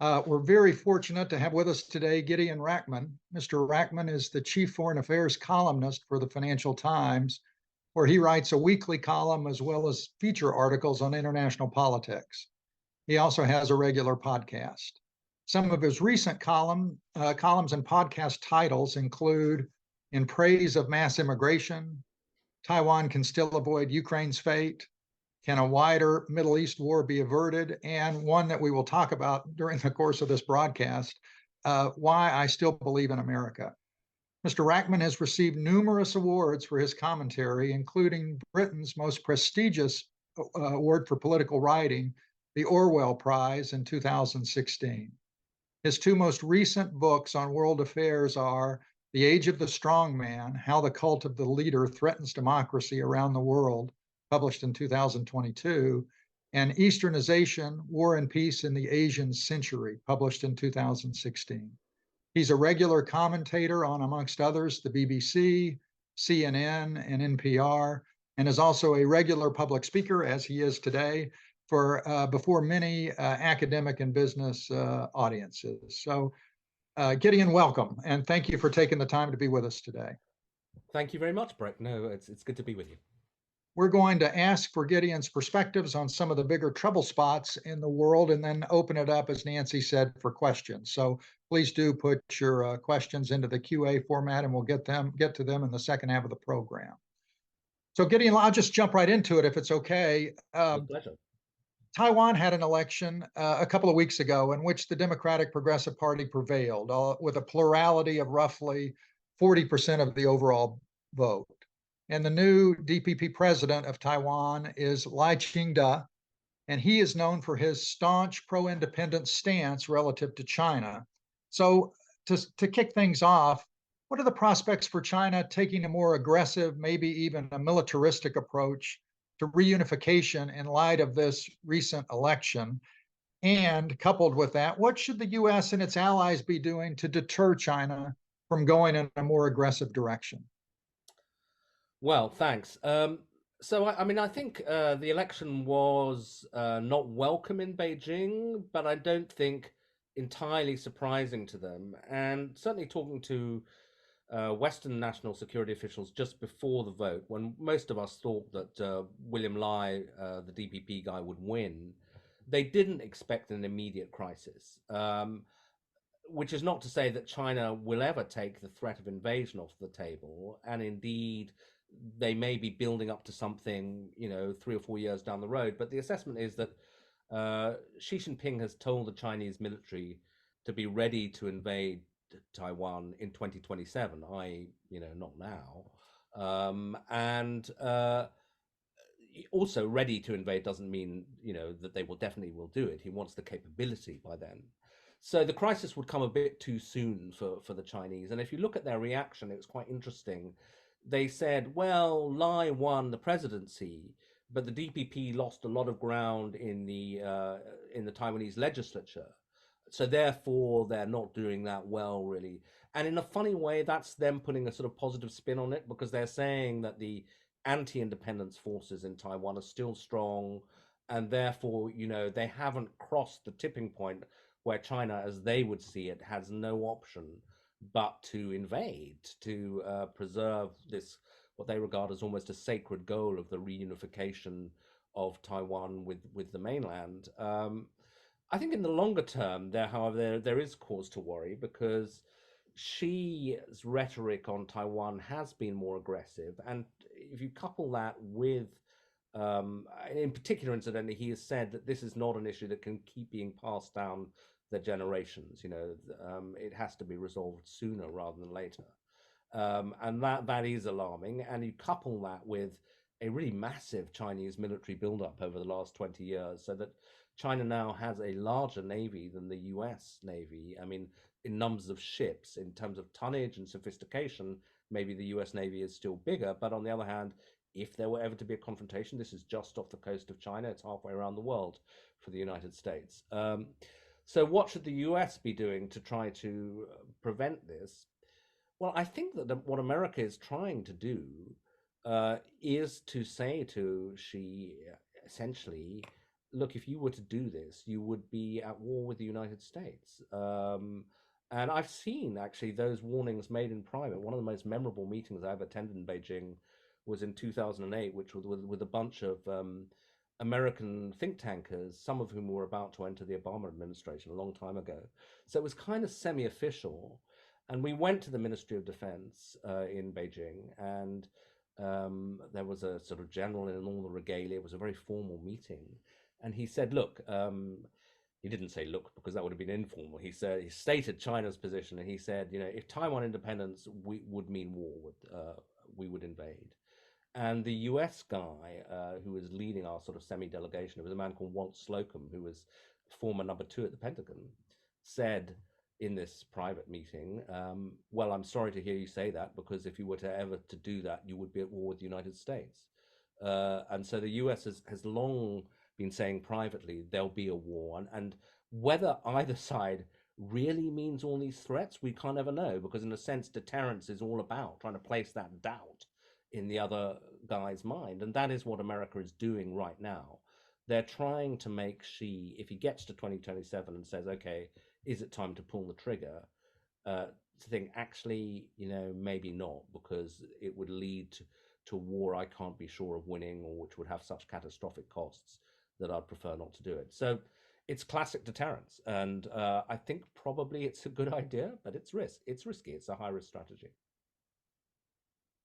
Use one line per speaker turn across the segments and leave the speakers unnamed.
We're very fortunate to have with us today Gideon Rachman. Mr. Rachman is the chief foreign affairs columnist for the Financial Times, where he writes a weekly column as well as feature articles on international politics. He also has a regular podcast. Some of his recent columns and podcast titles include In Praise of Mass Immigration, Taiwan Can Still Avoid Ukraine's Fate, Can a Wider Middle East War Be Averted? And one that we will talk about during the course of this broadcast, Why I Still Believe in America. Mr. Rachman has received numerous awards for his commentary, including Britain's most prestigious award for political writing, the Orwell Prize in 2016. His two most recent books on world affairs are The Age of the Strongman, How the Cult of the Leader Threatens Democracy Around the World, published in 2022, and Easternization, War and Peace in the Asian Century, published in 2016. He's a regular commentator on, amongst others, the BBC, CNN, and NPR, and is also a regular public speaker, as he is today, for before many academic and business audiences. So, Gideon, welcome, and thank you for taking the time to be with us today.
Thank you very much, Brett. No, it's good to be with you.
We're going to ask for Gideon's perspectives on some of the bigger trouble spots in the world and then open it up, as Nancy said, for questions. So please do put your questions into the QA format and we'll get to them in the second half of the program. So Gideon, I'll just jump right into it if it's okay.
With pleasure.
Taiwan had an election a couple of weeks ago in which the Democratic Progressive Party prevailed with a plurality of roughly 40% of the overall vote. And the new DPP president of Taiwan is Lai Ching-te, and he is known for his staunch pro-independence stance relative to China. So to kick things off, what are the prospects for China taking a more aggressive, maybe even a militaristic approach to reunification in light of this recent election? And coupled with that, what should the US and its allies be doing to deter China from going in a more aggressive direction?
Well, thanks. I mean, I think the election was not welcome in Beijing, but I don't think entirely surprising to them. And certainly talking to Western national security officials just before the vote, when most of us thought that William Lai, the DPP guy, would win, they didn't expect an immediate crisis. Which is not to say that China will ever take the threat of invasion off the table, and indeed they may be building up to something, 3 or 4 years down the road. But the assessment is that Xi Jinping has told the Chinese military to be ready to invade Taiwan in 2027, i.e., not now, and also ready to invade doesn't mean that they will do it. He wants the capability by then. So the crisis would come a bit too soon for the Chinese. And if you look at their reaction, it was quite interesting. They said, well, Lai won the presidency, but the DPP lost a lot of ground in the Taiwanese legislature. So therefore, they're not doing that well, really. And in a funny way, that's them putting a sort of positive spin on it, because they're saying that the anti-independence forces in Taiwan are still strong, and therefore, they haven't crossed the tipping point where China, as they would see it, has no option but to invade, to preserve this, what they regard as almost a sacred goal of the reunification of Taiwan with the mainland. I think in the longer term, however, there is cause to worry, because Xi's rhetoric on Taiwan has been more aggressive, and if you couple that with in particular, incidentally, he has said that this is not an issue that can keep being passed down the generations. It has to be resolved sooner rather than later, and that is alarming. And you couple that with a really massive Chinese military buildup over the last 20 years, so that China now has a larger navy than the US Navy. I mean, in numbers of ships, in terms of tonnage and sophistication, maybe the US Navy is still bigger. But on the other hand, if there were ever to be a confrontation, this is just off the coast of China. It's halfway around the world for the United States. So what should the US be doing to try to prevent this? Well, I think that what America is trying to do is to say to Xi, essentially, look, if you were to do this, you would be at war with the United States. And I've seen actually those warnings made in private. One of the most memorable meetings I've attended in Beijing was in 2008, which was with a bunch of American think tankers, some of whom were about to enter the Obama administration a long time ago. So it was kind of semi-official. And we went to the Ministry of Defense in Beijing, and there was a sort of general in all the regalia. It was a very formal meeting. And he said, look, he didn't say look because that would have been informal. He said, he stated China's position, and he said, if Taiwan independence would mean war, we would invade. And the US guy who was leading our sort of semi-delegation, it was a man called Walt Slocum, who was former #2 at the Pentagon, said in this private meeting, well, I'm sorry to hear you say that, because if you were to ever to do that, you would be at war with the United States. And so the US has long been saying privately there'll be a war, and whether either side really means all these threats, we can't ever know, because in a sense, deterrence is all about trying to place that doubt in the other guy's mind, and that is what America is doing right now. They're trying to make Xi, if he gets to 2027 and says, okay, is it time to pull the trigger, to think actually, maybe not, because it would lead to war I can't be sure of winning, or which would have such catastrophic costs that I'd prefer not to do it. So it's classic deterrence, and I think probably it's a good idea, but it's risky. It's a high risk strategy.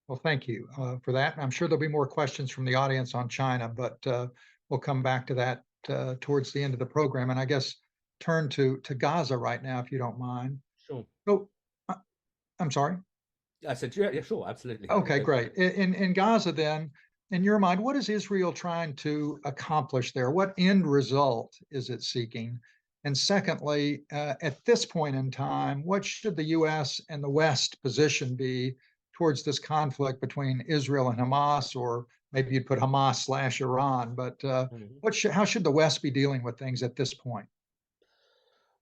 Well, thank you for that. I'm sure there'll be more questions from the audience on China, but we'll come back to that towards the end of the program. And I guess turn to Gaza right now, if you don't mind.
Sure.
Oh, I'm sorry.
I said, yeah, sure, absolutely.
Okay, great. In Gaza, then, in your mind, what is Israel trying to accomplish there? What end result is it seeking? And secondly, at this point in time, what should the U.S. and the West position be towards this conflict between Israel and Hamas, or maybe you'd put Hamas/Iran? But how should the West be dealing with things at this point?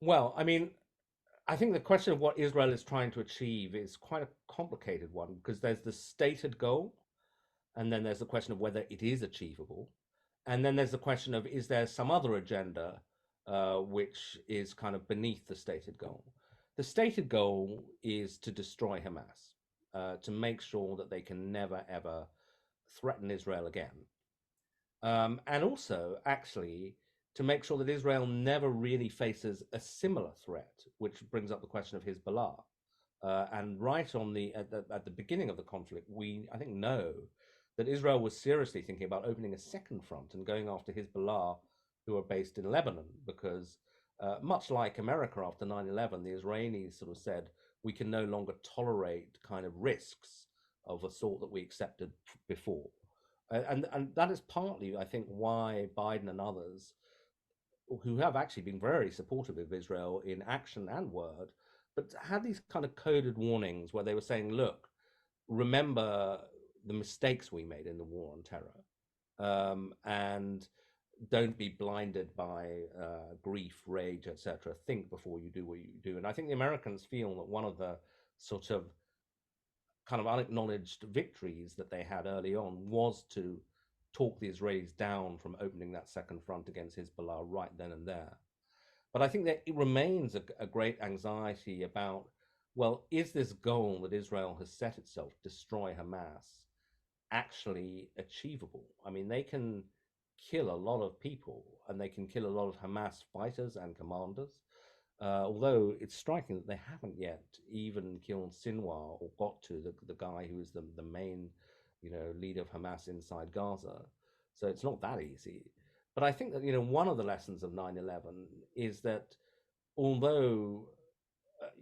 Well, I mean, I think the question of what Israel is trying to achieve is quite a complicated one, because there's the stated goal, and then there's the question of whether it is achievable, and then there's the question of, is there some other agenda which is kind of beneath the stated goal. The stated goal is to destroy Hamas, to make sure that they can never ever threaten Israel again, and also actually to make sure that Israel never really faces a similar threat, which brings up the question of Hezbollah. And right at the beginning of the conflict, we, I think, know that Israel was seriously thinking about opening a second front and going after Hezbollah, who are based in Lebanon, because much like America after 9/11, the Israelis sort of said, we can no longer tolerate kind of risks of a sort that we accepted before. And that is partly, I think, why Biden and others, who have actually been very supportive of Israel in action and word, but had these kind of coded warnings where they were saying, look, remember the mistakes we made in the war on terror, and don't be blinded by grief, rage, etc. Think before you do what you do. And I think the Americans feel that one of the sort of kind of unacknowledged victories that they had early on was to talk the Israelis down from opening that second front against Hezbollah right then and there. But I think that it remains a great anxiety about, well, is this goal that Israel has set itself, destroy Hamas, actually achievable? I mean, they can kill a lot of people, and they can kill a lot of Hamas fighters and commanders. Although it's striking that they haven't yet even killed Sinwar, or got to the guy who is the main, leader of Hamas inside Gaza. So it's not that easy. But I think that, one of the lessons of 9/11 is that although,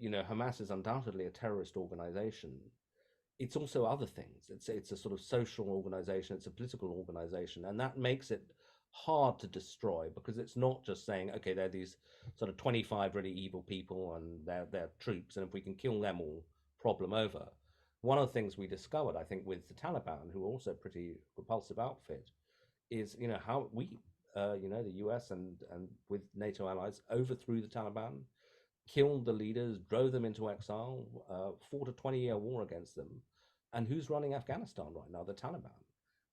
Hamas is undoubtedly a terrorist organization, it's also other things. It's a sort of social organization, it's a political organization, and that makes it hard to destroy, because it's not just saying, okay, they're these sort of 25 really evil people and they're troops, and if we can kill them all, problem over. One of the things we discovered, I think, with the Taliban, who are also a pretty repulsive outfit, is how we, the US and with NATO allies, overthrew the Taliban, killed the leaders, drove them into exile, fought a 20-year war against them. And who's running Afghanistan right now? The Taliban.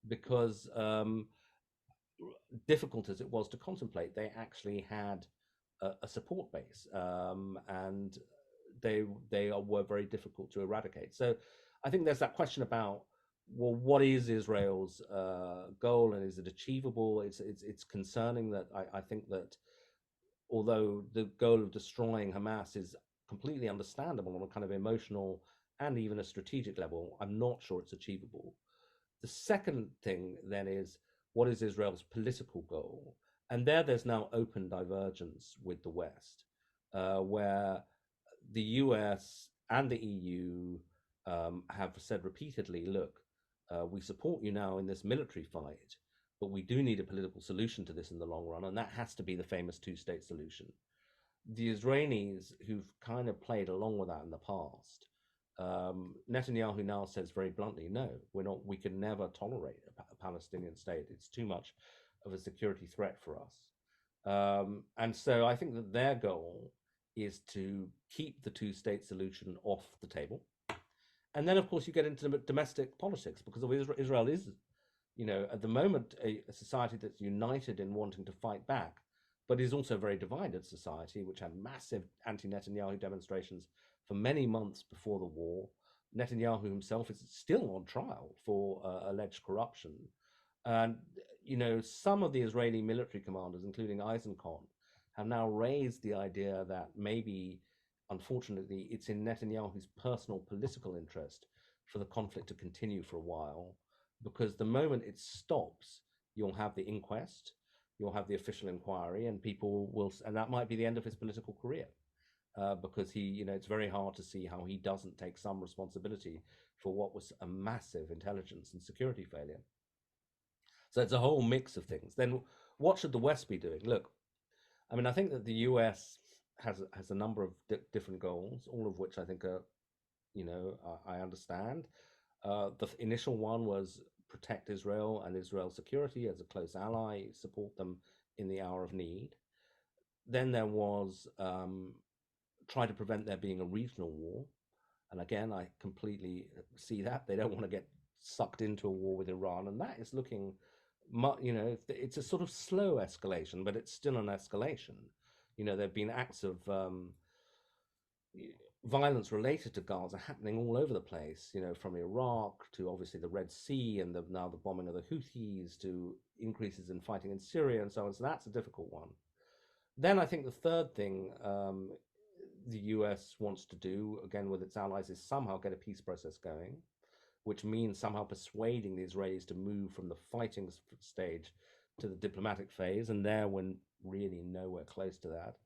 Because difficult as it was to contemplate, they actually had a support base, and were very difficult to eradicate. So I think there's that question about, well, what is Israel's goal, and is it achievable? It's concerning that I think that although the goal of destroying Hamas is completely understandable on a kind of emotional and even a strategic level, I'm not sure it's achievable. The second thing then is, what is Israel's political goal? And there's now open divergence with the West, where the US and the EU have said repeatedly, look, we support you now in this military fight, but we do need a political solution to this in the long run, and that has to be the famous two-state solution. The Israelis, who've kind of played along with that in the past, Netanyahu now says very bluntly, no, we're not. We can never tolerate a Palestinian state. It's too much of a security threat for us. And so I think that their goal is to keep the two-state solution off the table. And then, of course, you get into domestic politics, because Israel is, at the moment, a society that's united in wanting to fight back, but is also a very divided society, which had massive anti-Netanyahu demonstrations for many months before the war. Netanyahu himself is still on trial for alleged corruption. And, some of the Israeli military commanders, including Eisenkot, have now raised the idea that maybe, unfortunately, it's in Netanyahu's personal political interest for the conflict to continue for a while, because the moment it stops, you'll have the inquest, you'll have the official inquiry, and and that might be the end of his political career, because it's very hard to see how he doesn't take some responsibility for what was a massive intelligence and security failure. So it's a whole mix of things. Then what should the West be doing? Look, I mean, I think that the US has a number of different goals, all of which I think are, I understand. The initial one was protect Israel and Israel's security as a close ally, support them in the hour of need. Then there was try to prevent there being a regional war. And again, I completely see that. They don't want to get sucked into a war with Iran. And that is looking, it's a sort of slow escalation, but it's still an escalation. There have been acts of violence related to Gaza happening all over the place, from Iraq to obviously the Red Sea, and now the bombing of the Houthis, to increases in fighting in Syria and so on. So that's a difficult one. Then I think the third thing the US wants to do, again with its allies, is somehow get a peace process going, which means somehow persuading the Israelis to move from the fighting stage to the diplomatic phase, and there we're really nowhere close to that.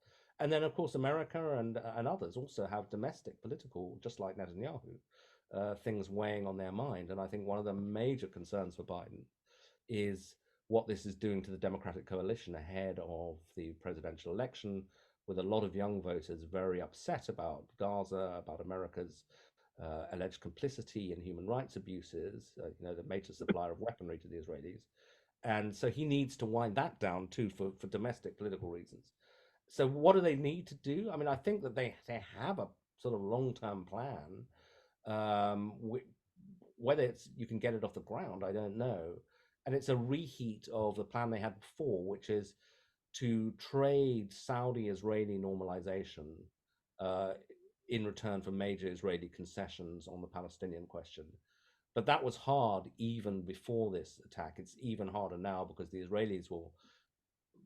And then, of course, America and others also have domestic political, just like Netanyahu, things weighing on their mind. And I think one of the major concerns for Biden is what this is doing to the Democratic coalition ahead of the presidential election, with a lot of young voters very upset about Gaza, about America's alleged complicity in human rights abuses, the major supplier of weaponry to the Israelis. And so he needs to wind that down too for domestic political reasons. So what do they need to do? I mean, I think that they have a sort of long-term plan. Whether you can get it off the ground, I don't know. And it's a reheat of the plan they had before, which is to trade Saudi-Israeli normalization in return for major Israeli concessions on the Palestinian question. But that was hard even before this attack. It's even harder now, because the Israelis will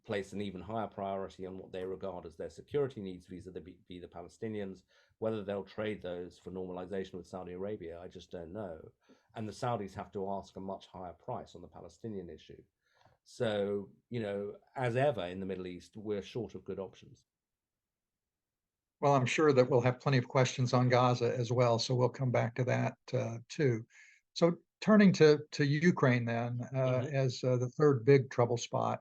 place an even higher priority on what they regard as their security needs vis-a-vis the Palestinians. Whether they'll trade those for normalization with Saudi Arabia, I just don't know. And the Saudis have to ask a much higher price on the Palestinian issue. So, as ever in the Middle East, we're short of good options.
Well, I'm sure that we'll have plenty of questions on Gaza as well, so we'll come back to that too. So turning to Ukraine then, as the third big trouble spot,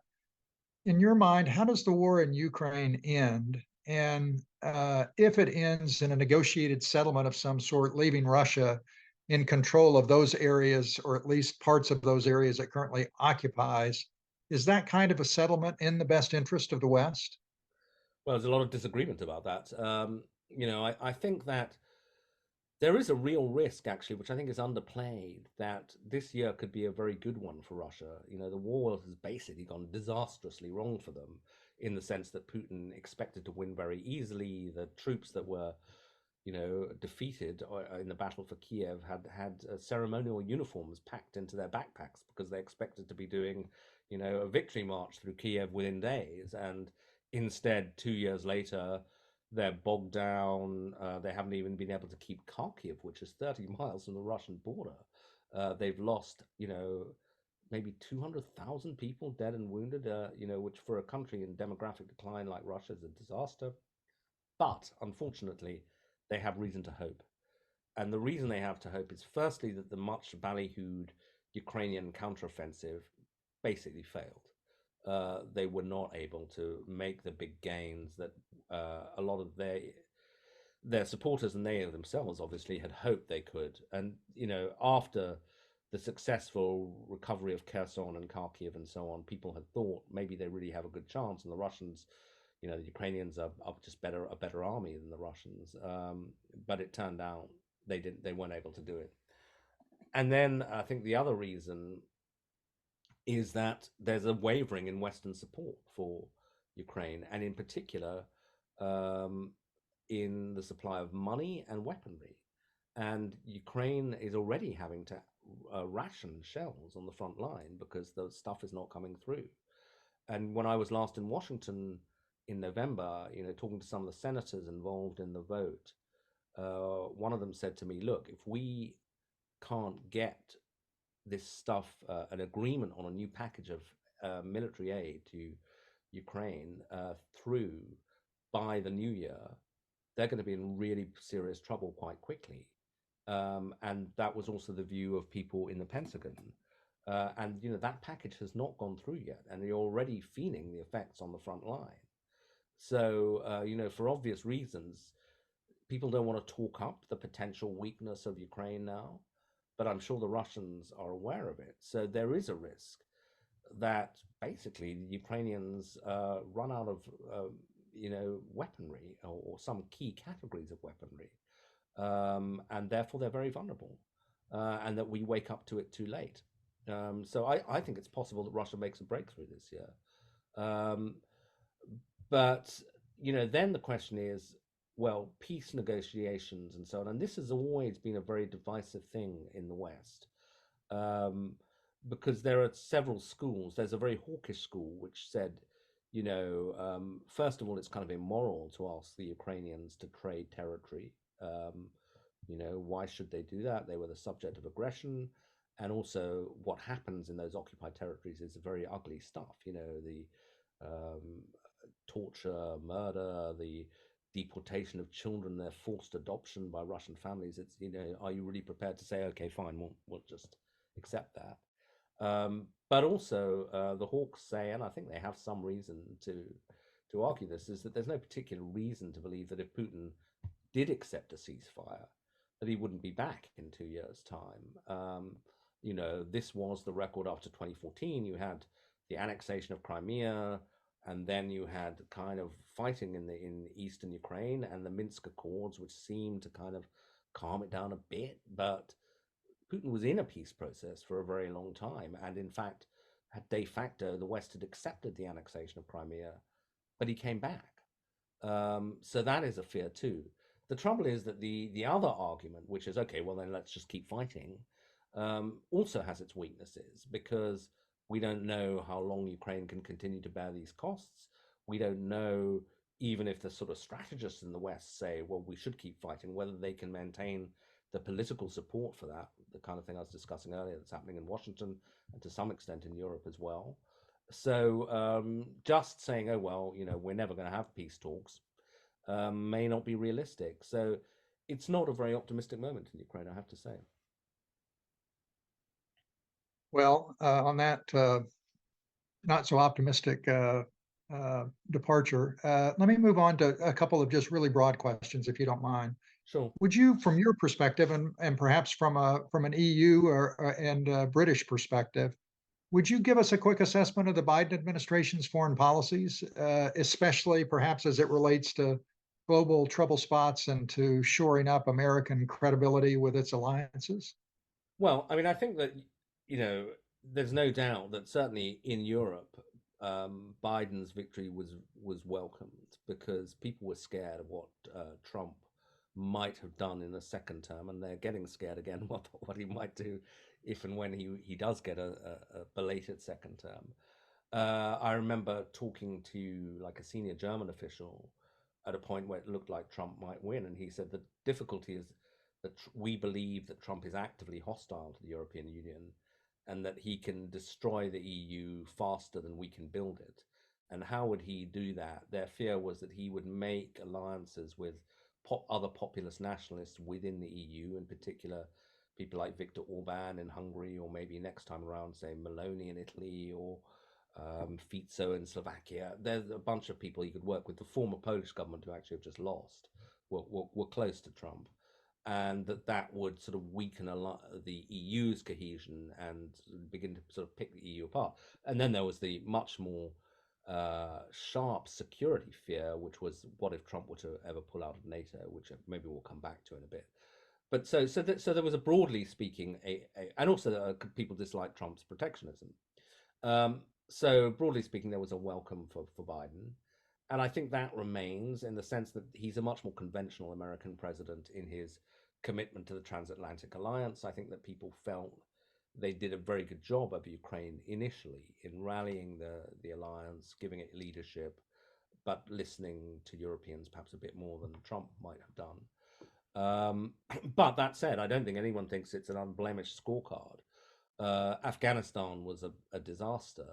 in your mind, how does the war in Ukraine end? And if it ends in a negotiated settlement of some sort, leaving Russia in control of those areas, or at least parts of those areas it currently occupies, is that kind of a settlement in the best interest of the West?
Well, there's a lot of disagreement about that. I think that There is a real risk, actually, which I think is underplayed, that this year could be a very good one for Russia. You know, the war has basically gone disastrously wrong for them in the sense that Putin expected to win very easily. The troops that were, you know, defeated in the battle for Kiev had ceremonial uniforms packed into their backpacks because they expected to be doing, you know, a victory march through Kiev within days. And instead, 2 years later, they're bogged down. They haven't even been able to keep Kharkiv, which is 30 miles from the Russian border. They've lost, you know, maybe 200,000 people dead and wounded, you know, which for a country in demographic decline like Russia is a disaster. But unfortunately, they have reason to hope. And the reason they have to hope is firstly that the much ballyhooed Ukrainian counteroffensive basically failed. They were not able to make the big gains that a lot of their supporters and they themselves obviously had hoped they could. And you know, after the successful recovery of Kherson and Kharkiv and so on, people had thought maybe they really have a good chance, and the Russians, you know, the Ukrainians are just a better army than the Russians. But it turned out they weren't able to do it. And then I think the other reason is that there's a wavering in Western support for Ukraine, and in particular, um, in the supply of money and weaponry. And Ukraine is already having to ration shells on the front line because the stuff is not coming through. And when I was last in Washington in November, you know, talking to some of the senators involved in the vote, one of them said to me, "Look, if we can't get this stuff, an agreement on a new package of military aid to Ukraine through by the new year, they're going to be in really serious trouble quite quickly." And that was also the view of people in the Pentagon. And you know that package has not gone through yet, and you're already feeling the effects on the front line. So you know, for obvious reasons, people don't want to talk up the potential weakness of Ukraine now, but I'm sure the Russians are aware of it. So there is a risk that basically the Ukrainians run out of, you know, weaponry or some key categories of weaponry, and therefore they're very vulnerable, and that we wake up to it too late. So I think it's possible that Russia makes a breakthrough this year. Um, but, you know, then the question is, well, peace negotiations and so on. And this has always been a very divisive thing in the West, um, because there are several schools. There's a very hawkish school which said, you know, first of all, it's kind of immoral to ask the Ukrainians to trade territory. Um, you know, why should they do that? They were the subject of aggression. And also, what happens in those occupied territories is very ugly stuff. You know, the um, torture, murder, the deportation of children, their forced adoption by Russian families. It's, you know, are you really prepared to say, okay, fine, we'll just accept that? But also, the Hawks say, and I think they have some reason to argue this, is that there's no particular reason to believe that if Putin did accept a ceasefire, that he wouldn't be back in 2 years' time. You know, this was the record after 2014. You had the annexation of Crimea, and then you had kind of fighting in eastern Ukraine and the Minsk Accords, which seemed to kind of calm it down a bit. But Putin was in a peace process for a very long time, and in fact, de facto, the West had accepted the annexation of Crimea, but he came back. So that is a fear too. The trouble is that the other argument, which is okay, well then let's just keep fighting, also has its weaknesses because we don't know how long Ukraine can continue to bear these costs. We don't know even if the sort of strategists in the West say, well, we should keep fighting, whether they can maintain the political support for that, the kind of thing I was discussing earlier that's happening in Washington and to some extent in Europe as well. So just saying, oh, well, you know, we're never going to have peace talks may not be realistic. So it's not a very optimistic moment in Ukraine, I have to say.
Well, on that not so optimistic departure, let me move on to a couple of just really broad questions, if you don't mind.
Sure.
Would you, from your perspective, and perhaps from an EU and British perspective, would you give us a quick assessment of the Biden administration's foreign policies, especially perhaps as it relates to global trouble spots and to shoring up American credibility with its alliances?
Well, I mean, I think that, you know, there's no doubt that certainly in Europe, Biden's victory was welcomed because people were scared of what Trump might have done in a second term, and they're getting scared again what he might do if and when he does get a belated second term. I remember talking to like a senior German official at a point where it looked like Trump might win, and he said the difficulty is that we believe that Trump is actively hostile to the European Union and that he can destroy the EU faster than we can build it. And how would he do that? Their fear was that he would make alliances with other populist nationalists within the EU, in particular people like Viktor Orban in Hungary, or maybe next time around, say Meloni in Italy, or Fico in Slovakia. There's a bunch of people you could work with. The former Polish government, who actually have just lost, were close to Trump, and that would sort of weaken a lot the EU's cohesion and begin to sort of pick the EU apart. And then there was the much more sharp security fear, which was what if Trump were to ever pull out of NATO, which maybe we'll come back to in a bit. But so there was a broadly speaking and also people dislike Trump's protectionism. So broadly speaking, there was a welcome for Biden. And I think that remains in the sense that he's a much more conventional American president in his commitment to the transatlantic alliance. I think that people felt they did a very good job of Ukraine initially in rallying the alliance, giving it leadership, but listening to Europeans perhaps a bit more than Trump might have done. But that said, I don't think anyone thinks it's an unblemished scorecard. Afghanistan was a disaster.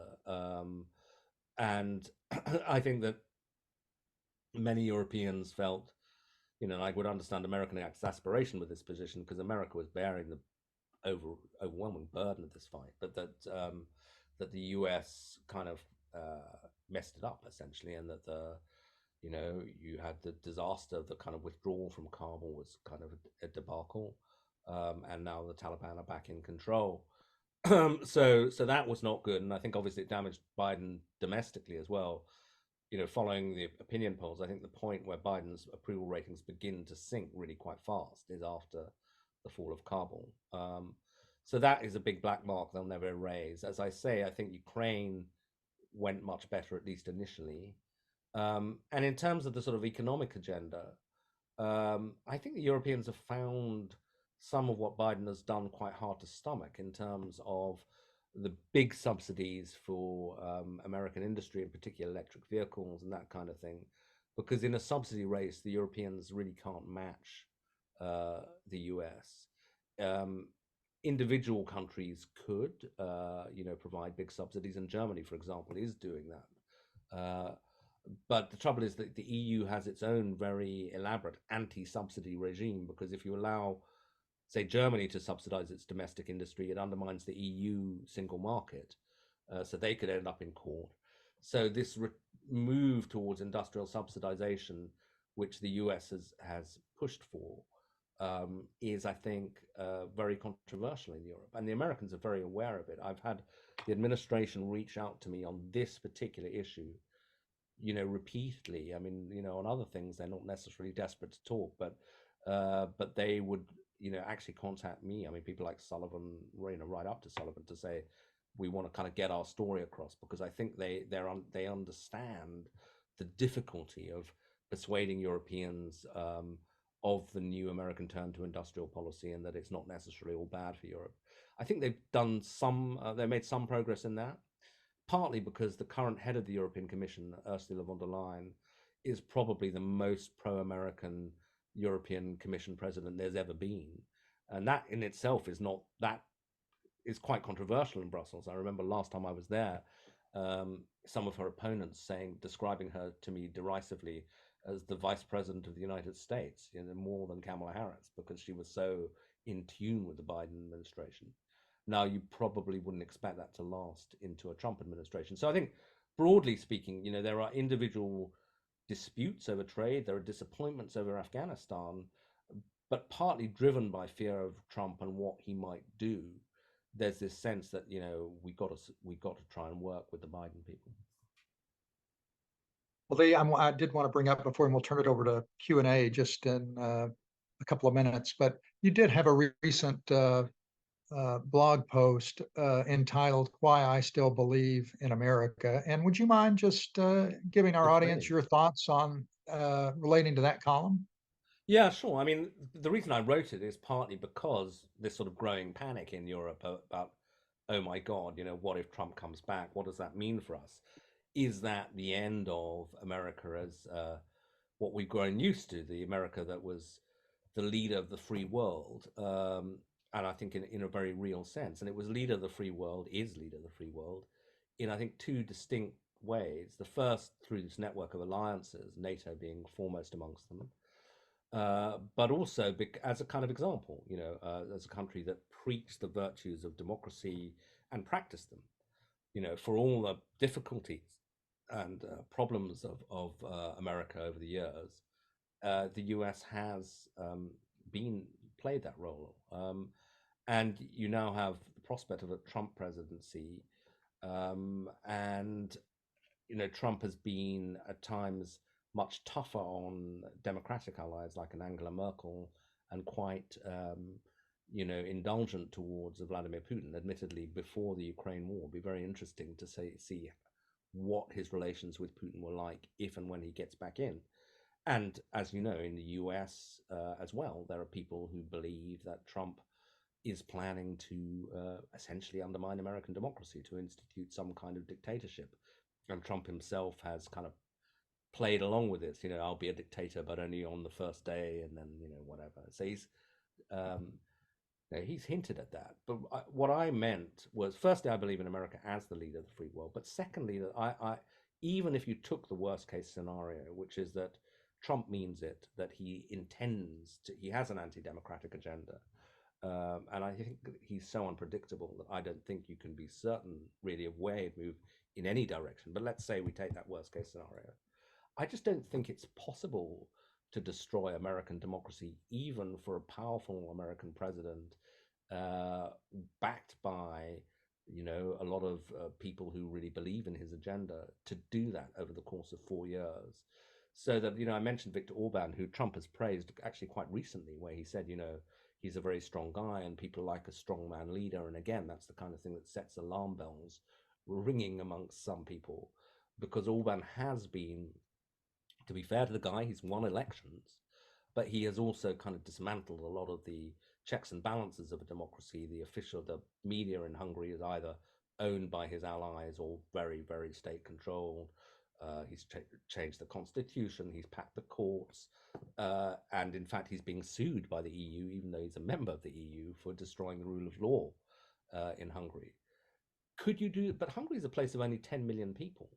And I think that many Europeans felt, I would understand American exasperation with this position because America was bearing the overwhelming burden of this fight, but that the US kind of messed it up essentially, and that you had the disaster of the kind of withdrawal from Kabul was kind of a debacle, and now the Taliban are back in control. So that was not good, and I think obviously it damaged Biden domestically as well. Following the opinion polls, I think the point where Biden's approval ratings begin to sink really quite fast is after the fall of Kabul. So that is a big black mark they'll never erase. As I say, I think Ukraine went much better, at least initially. And in terms of the sort of economic agenda, I think the Europeans have found some of what Biden has done quite hard to stomach in terms of the big subsidies for American industry, in particular electric vehicles and that kind of thing. Because in a subsidy race, the Europeans really can't match the US. Individual countries could, provide big subsidies, and Germany, for example, is doing that. But the trouble is that the EU has its own very elaborate anti-subsidy regime, because if you allow, say, Germany to subsidize its domestic industry, it undermines the EU single market. So they could end up in court. So this move towards industrial subsidization, which the US has pushed for, is, I think, very controversial in Europe. And the Americans are very aware of it. I've had the administration reach out to me on this particular issue, repeatedly. I mean, on other things, they're not necessarily desperate to talk, but they would, actually contact me. I mean, people like Sullivan, right up to Sullivan, to say, we want to kind of get our story across, because I think they understand the difficulty of persuading Europeans of the new American turn to industrial policy, and that it's not necessarily all bad for Europe. I think they've done they made some progress in that, partly because the current head of the European Commission, Ursula von der Leyen, is probably the most pro-American European Commission president there's ever been. And that in itself is quite controversial in Brussels. I remember last time I was there, some of her opponents describing her to me derisively as the vice president of the United States, more than Kamala Harris, because she was so in tune with the Biden administration. Now, you probably wouldn't expect that to last into a Trump administration. So I think, broadly speaking, there are individual disputes over trade, there are disappointments over Afghanistan, but partly driven by fear of Trump and what he might do. There's this sense that we got to try and work with the Biden people.
Well, Lee, I did want to bring up before, and we'll turn it over to Q&A just in a couple of minutes, but you did have a recent blog post entitled "Why I Still Believe in America." And would you mind just giving our audience
Okay.
your thoughts on relating to that column?
Yeah, sure. I mean, the reason I wrote it is partly because this sort of growing panic in Europe about, oh my God, what if Trump comes back? What does that mean for us? Is that the end of America as what we've grown used to, the America that was the leader of the free world? And I think in a very real sense. And it was leader of the free world, is leader of the free world, in I think two distinct ways. The first, through this network of alliances, NATO being foremost amongst them, but also as a kind of example, as a country that preached the virtues of democracy and practiced them, for all the difficulties and problems of America over the years, the US has been played that role. And you now have the prospect of a Trump presidency, and Trump has been at times much tougher on democratic allies like an Angela Merkel, and quite, indulgent towards Vladimir Putin. Admittedly, before the Ukraine war, it'll be very interesting to see what his relations with Putin were like if and when he gets back in. And as you know, in the US as well, there are people who believe that Trump is planning to essentially undermine American democracy, to institute some kind of dictatorship. And Trump himself has kind of played along with this. I'll be a dictator, but only on the first day, and then whatever. So um, he's hinted at that. But what I meant was, firstly, I believe in America as the leader of the free world. But secondly, that I even if you took the worst case scenario, which is that Trump means it, that he intends to, he has an anti-democratic agenda. And I think he's so unpredictable that I don't think you can be certain really of where he'd move in any direction. But let's say we take that worst case scenario. I just don't think it's possible to destroy American democracy, even for a powerful American president, uh, backed by, a lot of people who really believe in his agenda, to do that over the course of 4 years. So that, I mentioned Viktor Orban, who Trump has praised actually quite recently, where he said, he's a very strong guy and people like a strong man leader. And again, that's the kind of thing that sets alarm bells ringing amongst some people, because Orban has been, to be fair to the guy, he's won elections, but he has also kind of dismantled a lot of the checks and balances of a democracy. The media in Hungary is either owned by his allies or very, very state controlled. He's changed the constitution. He's packed the courts, and in fact, he's being sued by the EU, even though he's a member of the EU, for destroying the rule of law in Hungary. Could you do? But Hungary is a place of only 10 million people,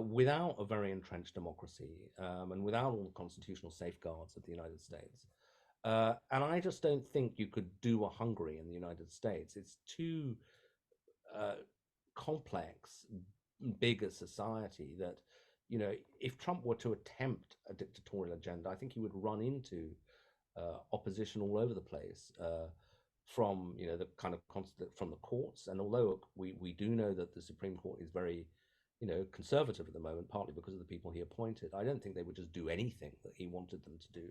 without a very entrenched democracy, and without all the constitutional safeguards of the United States. And I just don't think you could do a Hungary in the United States. It's too uh, complex, big a society that, if Trump were to attempt a dictatorial agenda, I think he would run into opposition all over the place, from the kind of from the courts. And although we do know that the Supreme Court is very conservative at the moment, partly because of the people he appointed, I don't think they would just do anything that he wanted them to do.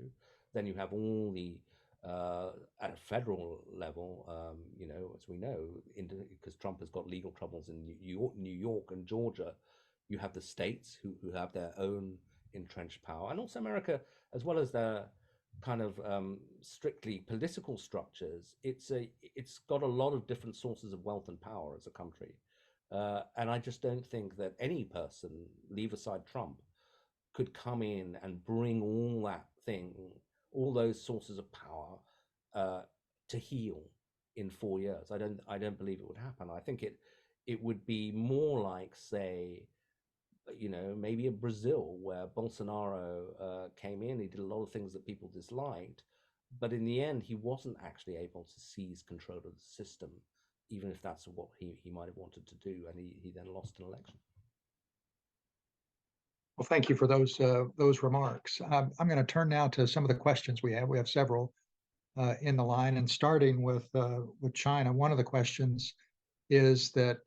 Then you have all the at a federal level, as we know, because Trump has got legal troubles in New York and Georgia. You have the states who have their own entrenched power, and also America, as well as their kind of strictly political structures. It's got a lot of different sources of wealth and power as a country. And I just don't think that any person, leave aside Trump, could come in and bring all those sources of power, to heel in 4 years. I don't believe it would happen. I think it would be more like, say, maybe a Brazil, where Bolsonaro came in. He did a lot of things that people disliked, but in the end, he wasn't actually able to seize control of the system, even if that's what he might have wanted to do, and he then lost an election.
Well, thank you for those remarks. I'm going to turn now to some of the questions we have. We have several in the line, and starting with China. One of the questions is that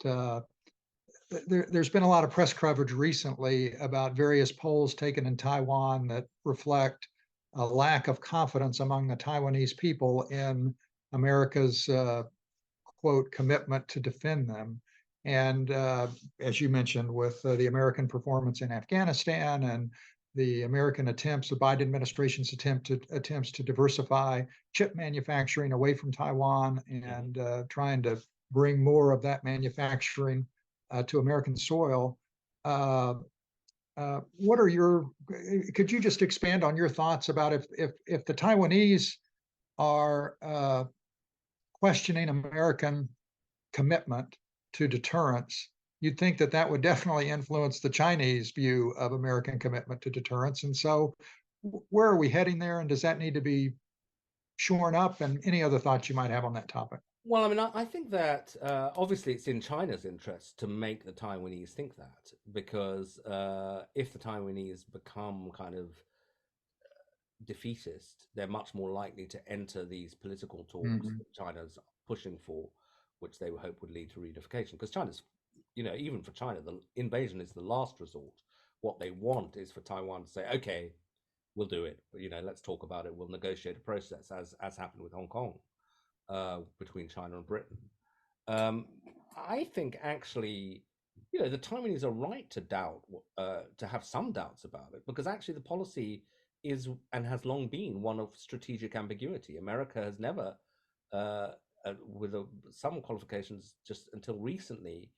there's been a lot of press coverage recently about various polls taken in Taiwan that reflect a lack of confidence among the Taiwanese people in America's quote commitment to defend them. And as you mentioned, with the American performance in Afghanistan and the American attempts, the Biden administration's attempts to diversify chip manufacturing away from Taiwan and trying to bring more of that manufacturing to American soil. What are your? Could you just expand on your thoughts about if the Taiwanese are questioning American commitment to deterrence, you'd think that that would definitely influence the Chinese view of American commitment to deterrence. And so, where are we heading there? And does that need to be shorn up? And any other thoughts you might have on that topic?
Well, I mean, I think that obviously it's in China's interest to make the Taiwanese think that, because if the Taiwanese become kind of defeatist, they're much more likely to enter these political talks
Mhm.
that China's pushing for, which they would hope would lead to reunification. Because China's, even for China, the invasion is the last resort. What they want is for Taiwan to say, okay, we'll do it. Let's talk about it. We'll negotiate a process, as happened with Hong Kong between China and Britain. Um, I think actually, the Taiwanese are right to doubt, to have some doubts about it, because actually the policy is and has long been one of strategic ambiguity. America has never, with some qualifications, just until recently,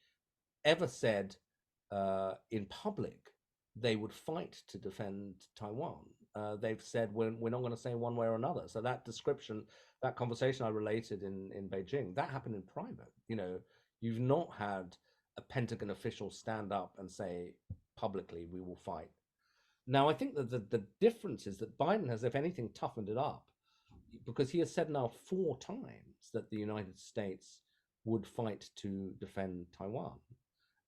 ever said in public they would fight to defend Taiwan. They've said we're not going to say one way or another. So that description, that conversation I related in Beijing, that happened in private. You've not had a Pentagon official stand up and say publicly we will fight. Now I think that the difference is that Biden has, if anything, toughened it up, because he has said now 4 times that the United States would fight to defend Taiwan.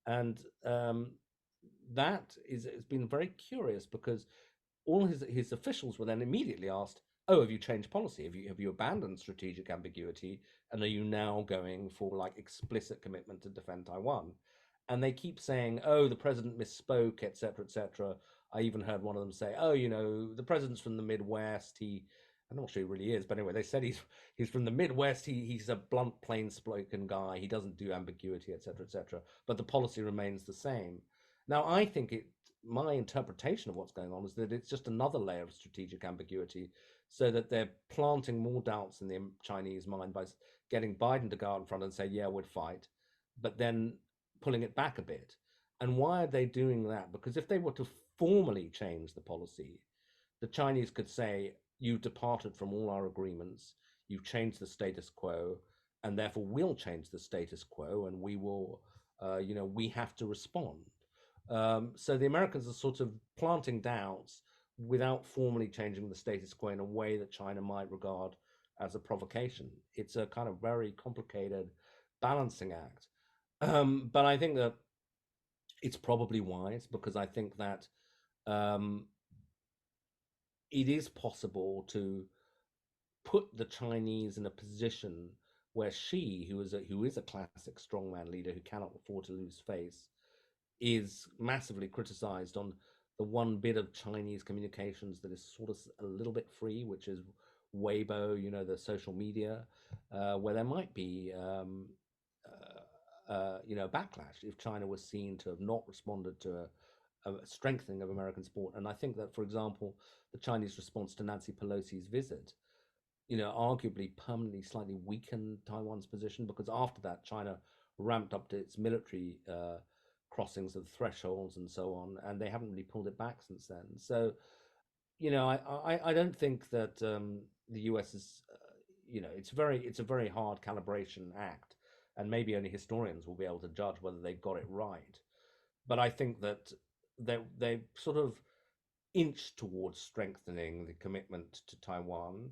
And that has been very curious, because all his officials were then immediately asked, "Oh, have you changed policy? Have you abandoned strategic ambiguity, and are you now going for like explicit commitment to defend Taiwan?" And they keep saying, "Oh, the president misspoke, etc., etc." I even heard one of them say, "Oh, the president's from the Midwest. I'm not sure he really is, but anyway, they said he's from the Midwest. He's a blunt, plain-spoken guy. He doesn't do ambiguity, etc., etc. But the policy remains the same." Now, I think my interpretation of what's going on is that it's just another layer of strategic ambiguity, so that they're planting more doubts in the Chinese mind by getting Biden to go out in front and say, "Yeah, we'd fight," but then pulling it back a bit. And why are they doing that? Because if they were to formally change the policy, the Chinese could say, "You've departed from all our agreements, you've changed the status quo, and therefore we'll change the status quo, and we will, we have to respond." So the Americans are sort of planting doubts without formally changing the status quo in a way that China might regard as a provocation. It's a kind of very complicated balancing act. But I think that it's probably wise, because I think that um, it is possible to put the Chinese in a position where Xi, who is a classic strongman leader who cannot afford to lose face, is massively criticized on the one bit of Chinese communications that is sort of a little bit free, which is Weibo, the social media, where there might be, backlash if China was seen to have not responded to a strengthening of American support. And I think that, for example, the Chinese response to Nancy Pelosi's visit, arguably permanently slightly weakened Taiwan's position, because after that, China ramped up to its military crossings of thresholds and so on, and they haven't really pulled it back since then. So, I don't think that the US is, it's a very hard calibration act, and maybe only historians will be able to judge whether they got it right. But I think that they sort of inch towards strengthening the commitment to Taiwan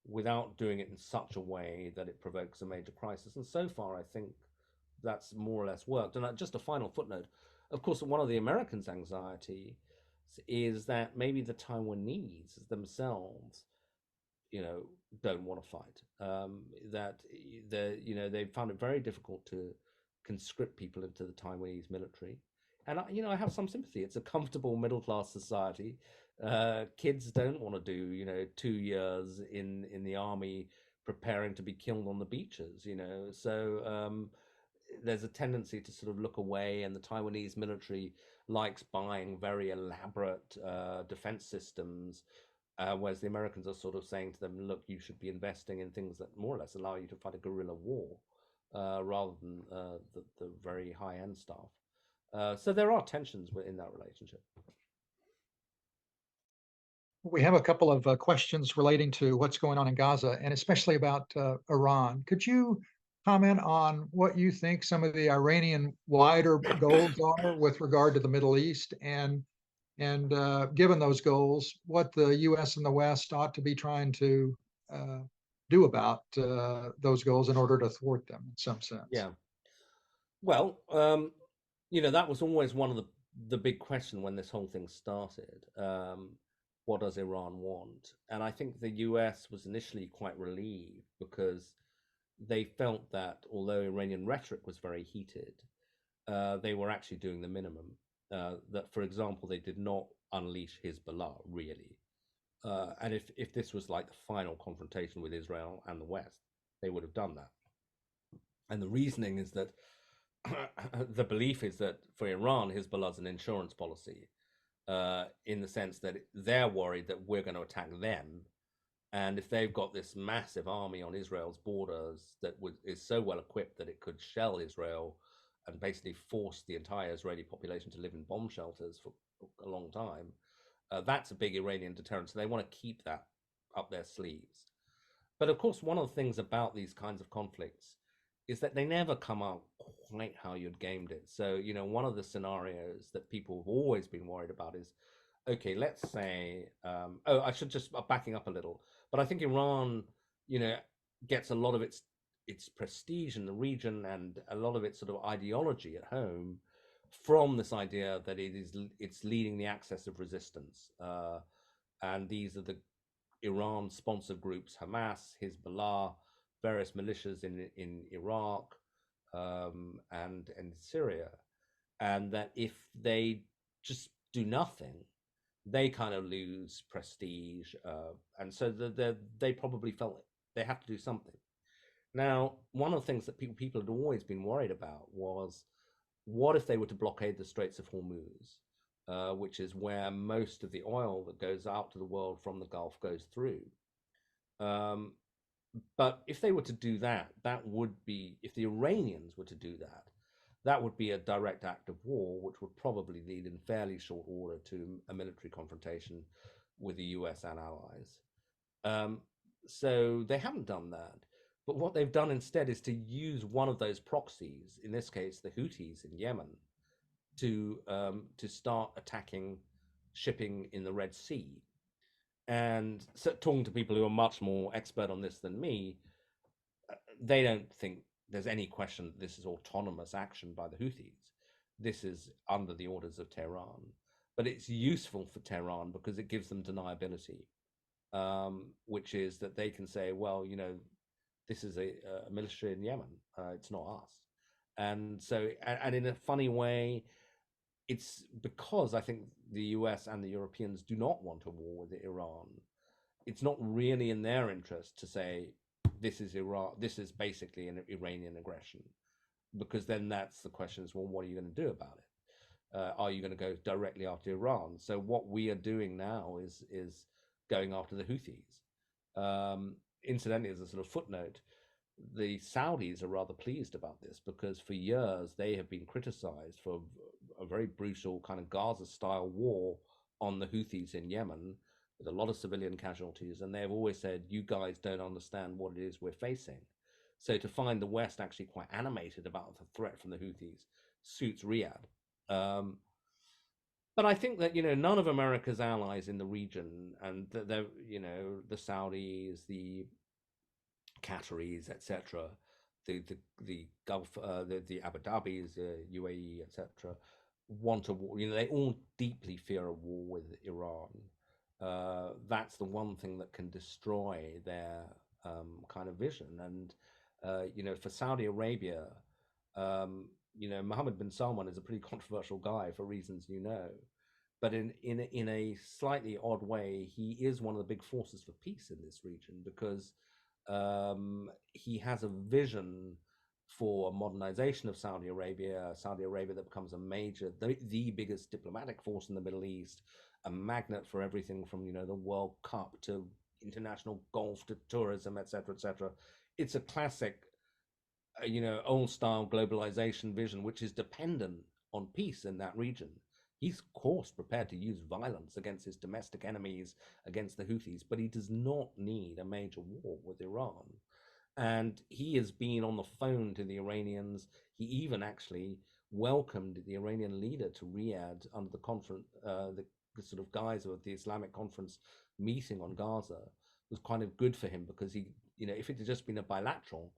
without doing it in such a way that it provokes a major crisis. And so far, I think that's more or less worked. And just a final footnote, of course, one of the Americans' anxiety is that maybe the Taiwanese themselves, don't want to fight. That they found it very difficult to conscript people into the Taiwanese military. And I have some sympathy. It's a comfortable middle class society. Kids don't want to do 2 years in the army preparing to be killed on the beaches. So there's a tendency to sort of look away, and the Taiwanese military likes buying very elaborate defense systems, whereas the Americans are sort of saying to them, look, you should be investing in things that more or less allow you to fight a guerrilla war rather than the very high end stuff. So there are tensions within that relationship.
We have a couple of questions relating to what's going on in Gaza and especially about Iran. Could you comment on what you think some of the Iranian wider goals are with regard to the Middle East, and given those goals, what the U.S. and the West ought to be trying to do about those goals in order to thwart them in some sense?
Yeah. Well, that was always one of the big question when this whole thing started. What does Iran want? And I think the US was initially quite relieved because they felt that although Iranian rhetoric was very heated, they were actually doing the minimum. That, for example, they did not unleash Hezbollah, really. And if this was like the final confrontation with Israel and the West, they would have done that. And the reasoning is that the belief is that for Iran, Hezbollah is an insurance policy, in the sense that they're worried that we're going to attack them. And if they've got this massive army on Israel's borders that is so well equipped that it could shell Israel and basically force the entire Israeli population to live in bomb shelters for a long time, that's a big Iranian deterrent. So they want to keep that up their sleeves. But of course, one of the things about these kinds of conflicts is that they never come out quite how you'd gamed it. So, one of the scenarios that people have always been worried about is, okay, let's say, I should just backing up a little, but I think Iran, gets a lot of its prestige in the region and a lot of its sort of ideology at home from this idea that it's leading the axis of resistance, and these are the Iran-sponsored groups: Hamas, Hezbollah, various militias in Iraq, and Syria, and that if they just do nothing, they kind of lose prestige, and so they probably felt they have to do something. Now, one of the things that people had always been worried about was, what if they were to blockade the Straits of Hormuz, which is where most of the oil that goes out to the world from the Gulf goes through. But if they were to do that, if the Iranians were to do that, that would be a direct act of war, which would probably lead in fairly short order to a military confrontation with the US and allies. So they haven't done that. But what they've done instead is to use one of those proxies, in this case, the Houthis in Yemen, to start attacking shipping in the Red Sea. And so, talking to people who are much more expert on this than me, they don't think there's any question that this is autonomous action by the Houthis. This is under the orders of Tehran. But it's useful for Tehran because it gives them deniability, which is that they can say, well, this is a militia in Yemen. It's not us. And so, and in a funny way, it's because I think the US and the Europeans do not want a war with Iran. It's not really in their interest to say, this is Iran, this is basically an Iranian aggression, because then that's the question is, well, what are you going to do about it? Are you going to go directly after Iran? So what we are doing now is going after the Houthis. Incidentally, as a sort of footnote, the Saudis are rather pleased about this because for years they have been criticized for a very brutal kind of Gaza-style war on the Houthis in Yemen with a lot of civilian casualties, and they've always said, you guys don't understand what it is we're facing. So to find the West actually quite animated about the threat from the Houthis suits Riyadh. But I think that none of America's allies in the region, and the Saudis, the Qataris, etc., the Gulf, the Abu Dhabis, UAE, etc., want a war. They all deeply fear a war with Iran. That's the one thing that can destroy their kind of vision. And for Saudi Arabia, Mohammed bin Salman is a pretty controversial guy for reasons you know, but in a slightly odd way, he is one of the big forces for peace in this region because he has a vision for a modernization of Saudi Arabia that becomes the biggest diplomatic force in the Middle East, a magnet for everything from the World Cup to international golf to tourism, etc., etc. It's a classic, old style globalization vision, which is dependent on peace in that region. He's, of course, prepared to use violence against his domestic enemies, against the Houthis, but he does not need a major war with Iran. And he has been on the phone to the Iranians. He even actually welcomed the Iranian leader to Riyadh under the sort of guise of the Islamic Conference meeting on Gaza. It was kind of good for him because if it had just been a bilateral,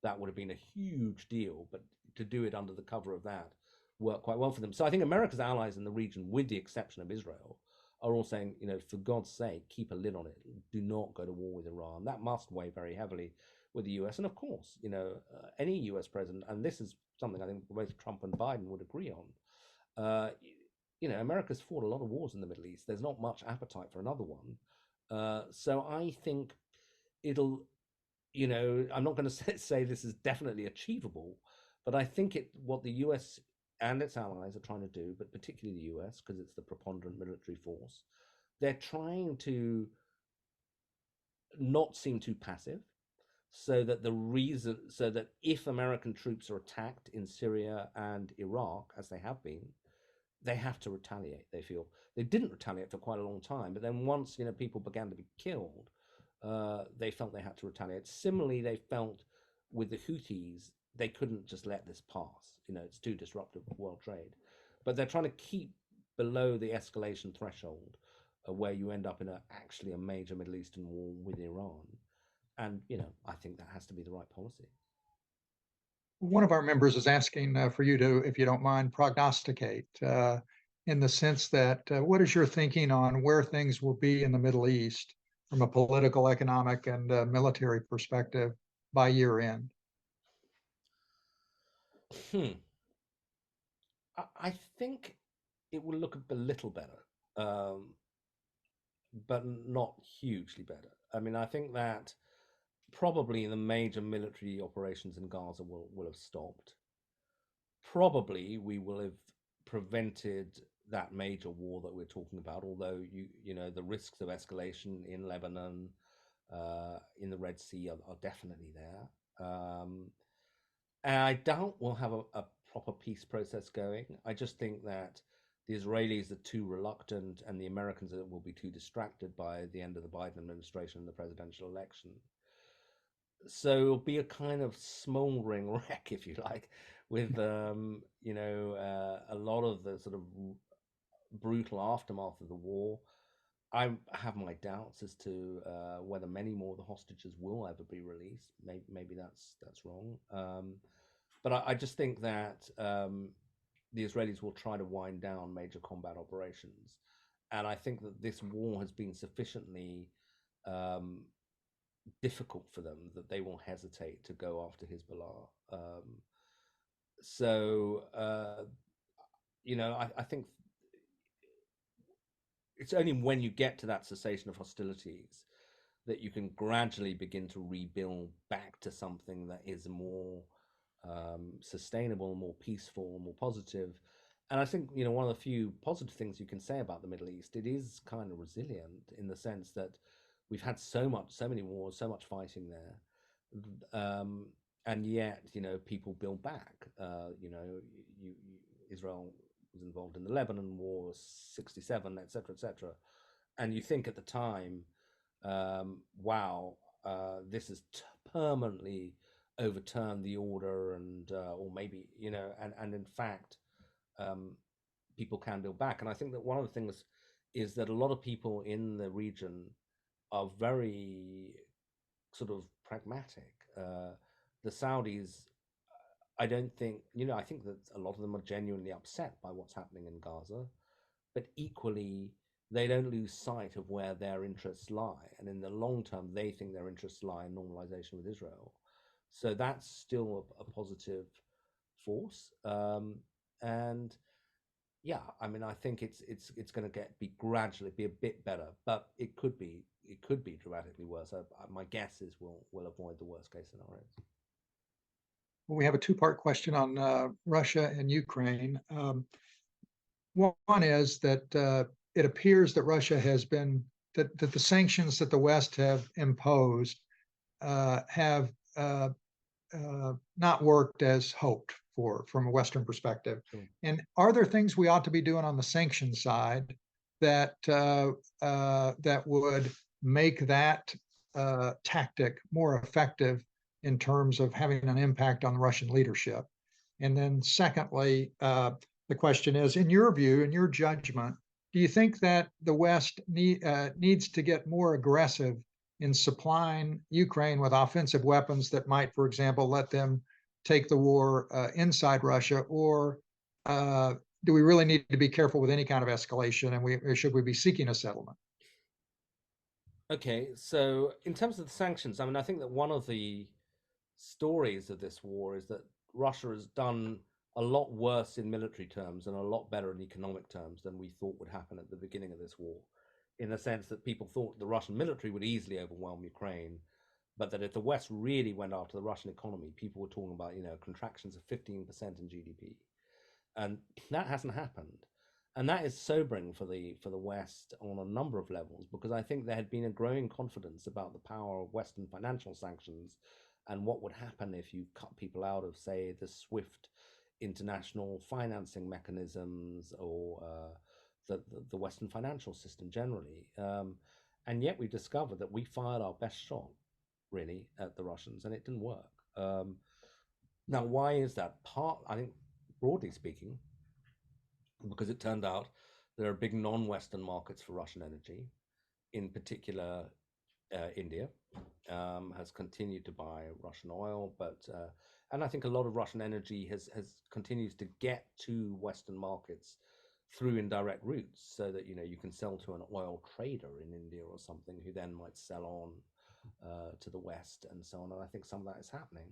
that would have been a huge deal. But to do it under the cover of that worked quite well for them. So I think America's allies in the region, with the exception of Israel, are all saying, for God's sake, keep a lid on it. Do not go to war with Iran. That must weigh very heavily with the US. And of course, any US president, and this is something I think both Trump and Biden would agree on, America's fought a lot of wars in the Middle East. There's not much appetite for another one. So I think it'll, I'm not going to say this is definitely achievable, but I think what the US and its allies are trying to do, but particularly the US, because it's the preponderant military force, they're trying to not seem too passive, so that if American troops are attacked in Syria and Iraq, as they have been, they have to retaliate. They feel they didn't retaliate for quite a long time, but then once people began to be killed, they felt they had to retaliate. Similarly, they felt with the Houthis they couldn't just let this pass. It's too disruptive of world trade, but they're trying to keep below the escalation threshold, where you end up in actually a major Middle Eastern war with Iran. And I think that has to be the right policy.
One of our members is asking for you to, if you don't mind, prognosticate in the sense that what is your thinking on where things will be in the Middle East from a political, economic, and military perspective by year end?
I think it will look a little better, but not hugely better. I mean, I think that probably the major military operations in Gaza will have stopped. Probably we will have prevented that major war that we're talking about, although the risks of escalation in Lebanon, in the Red Sea are definitely there. And I doubt we'll have a proper peace process going. I just think that the Israelis are too reluctant and the Americans will be too distracted by the end of the Biden administration and the presidential election. So it'll be a kind of smoldering wreck, if you like, with a lot of the sort of brutal aftermath of the war. I have my doubts as to whether many more of the hostages will ever be released. Maybe that's wrong. But I just think that the Israelis will try to wind down major combat operations, and I think that this war has been sufficiently difficult for them that they will hesitate to go after Hezbollah. I think it's only when you get to that cessation of hostilities that you can gradually begin to rebuild back to something that is more sustainable, more peaceful, more positive. And I think one of the few positive things you can say about the Middle East, it is kind of resilient in the sense that we've had so many wars, so much fighting there, and yet people build back. Israel was involved in the Lebanon War, '67, etc., etc., and you think at the time, wow, this has permanently overturned the order, and or maybe and in fact, people can build back. And I think that one of the things is that a lot of people in the region are very sort of pragmatic. The Saudis, I don't think, I think that a lot of them are genuinely upset by what's happening in Gaza, but equally, they don't lose sight of where their interests lie. And in the long term, they think their interests lie in normalization with Israel. So that's still a positive force. And yeah, I mean, I think it's going to be gradually be a bit better, but it could be dramatically worse. My guess is we'll avoid the worst case scenarios.
We have a two-part question on Russia and Ukraine. One is that it appears that Russia has been that the sanctions that the West have imposed have not worked as hoped for from a Western perspective.
Sure.
And are there things we ought to be doing on the sanction side that that would make that tactic more effective in terms of having an impact on Russian leadership? And then secondly, the question is, in your view, in your judgment, do you think that the West needs to get more aggressive in supplying Ukraine with offensive weapons that might, for example, let them take the war inside Russia, or do we really need to be careful with any kind of escalation, and should we be seeking a settlement?
Okay, so in terms of the sanctions, I mean, I think that one of the stories of this war is that Russia has done a lot worse in military terms and a lot better in economic terms than we thought would happen at the beginning of this war, in the sense that people thought the Russian military would easily overwhelm Ukraine, but that if the West really went after the Russian economy, people were talking about, contractions of 15% in GDP. And that hasn't happened. And that is sobering for the West on a number of levels, because I think there had been a growing confidence about the power of Western financial sanctions and what would happen if you cut people out of, say, the SWIFT international financing mechanisms, or the Western financial system generally. And yet we discovered that we fired our best shot, really, at the Russians, and it didn't work. Now, why is that? I think, broadly speaking, because it turned out there are big non-Western markets for Russian energy. In particular, India has continued to buy Russian oil, and I think a lot of Russian energy has continues to get to Western markets through indirect routes, so that you can sell to an oil trader in India or something, who then might sell on to the West and so on. And I think some of that is happening.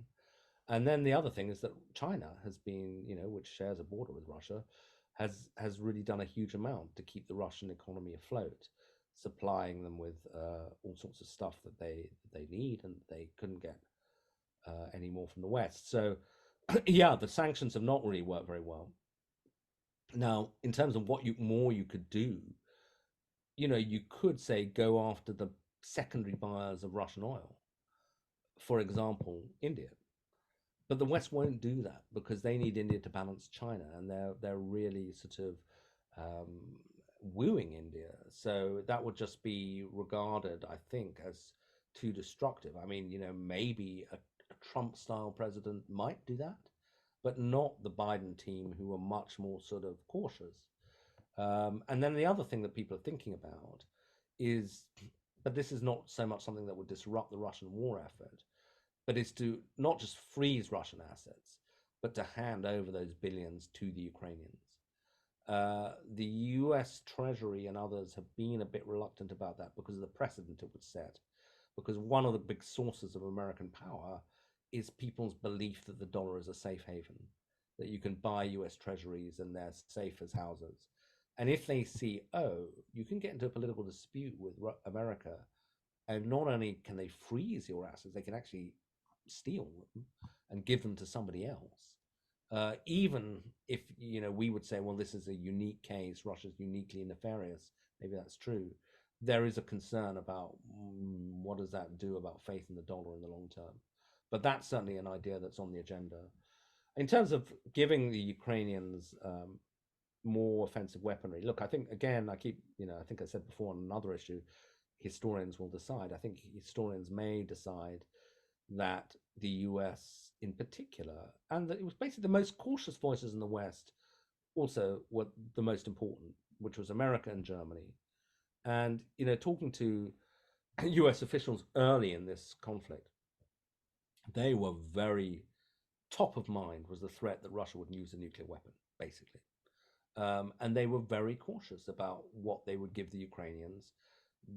And then the other thing is that China has been, which shares a border with Russia, has really done a huge amount to keep the Russian economy afloat, supplying them with all sorts of stuff that they need, and they couldn't get any more from the West. So, yeah, the sanctions have not really worked very well. Now, in terms of what more you could do, you could say go after the secondary buyers of Russian oil, for example, India. But the West won't do that, because they need India to balance China, and they're really sort of wooing India. So that would just be regarded, I think, as too destructive. I mean, maybe a Trump-style president might do that, but not the Biden team, who are much more sort of cautious. And then the other thing that people are thinking about is, but this is not so much something that would disrupt the Russian war effort, but is to not just freeze Russian assets, but to hand over those billions to the Ukrainians. The US Treasury and others have been a bit reluctant about that because of the precedent it would set. Because one of the big sources of American power is people's belief that the dollar is a safe haven, that you can buy US Treasuries and they're safe as houses. And if they see, oh, you can get into a political dispute with America, and not only can they freeze your assets, they can actually steal them and give them to somebody else. Even if we would say, well, this is a unique case, Russia's uniquely nefarious, maybe that's true. There is a concern about what does that do about faith in the dollar in the long term. But that's certainly an idea that's on the agenda. In terms of giving the Ukrainians more offensive weaponry, look, I think, again, I think I said before on another issue, historians will decide. I think historians may decide that the US in particular, and that it was basically the most cautious voices in the West, also were the most important, which was America and Germany. And, talking to US officials early in this conflict, they were very top of mind was the threat that Russia would use a nuclear weapon, basically. And they were very cautious about what they would give the Ukrainians,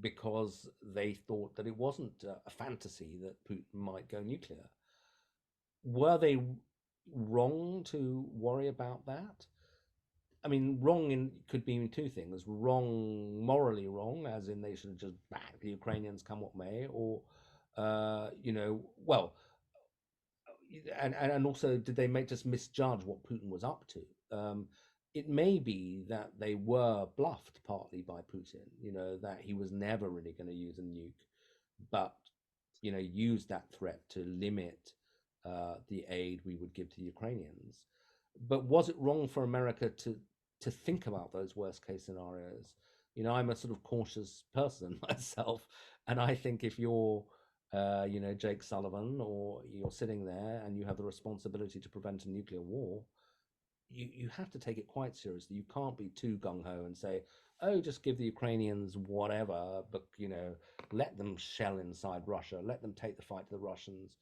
because they thought that it wasn't a fantasy that Putin might go nuclear. Were they, wrong to worry about that? I mean, wrong could mean two things: wrong, morally wrong, as in they should have just backed the Ukrainians, come what may, or well, and also, did they just misjudge what Putin was up to? It may be that they were bluffed partly by Putin, that he was never really going to use a nuke, but use that threat to limit the aid we would give to the Ukrainians. But was it wrong for America to think about those worst case scenarios? I'm a sort of cautious person myself, and I think if you're Jake Sullivan, or you're sitting there and you have the responsibility to prevent a nuclear war, you have to take it quite seriously. You can't be too gung ho and say, "Oh, just give the Ukrainians whatever," but let them shell inside Russia, let them take the fight to the Russians,